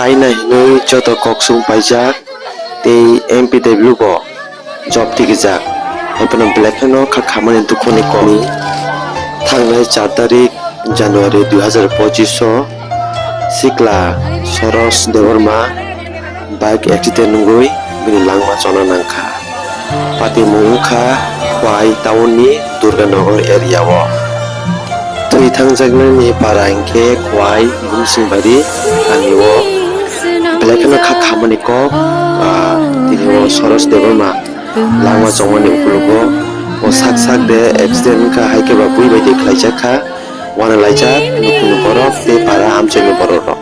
kaina hinui joto koksung paijak tei MPW bo job tigijak haibano belai kha khamani dukoni komi thangnai 4 tarik January 2025 o Sikla Soros Deborma bike accident nungui bini langma chona nangkha pati mungkha Khwai town ni Durganagar area o tui thangjaknani para hingke Khwai Mungsingbari ani o belai kha khamani kok tini o Soros Deborma langma chongmani ukulugo o sak de accident ka haike ba bui bai khlaijak kha wana laijak nukunu borok te para amchani borok rok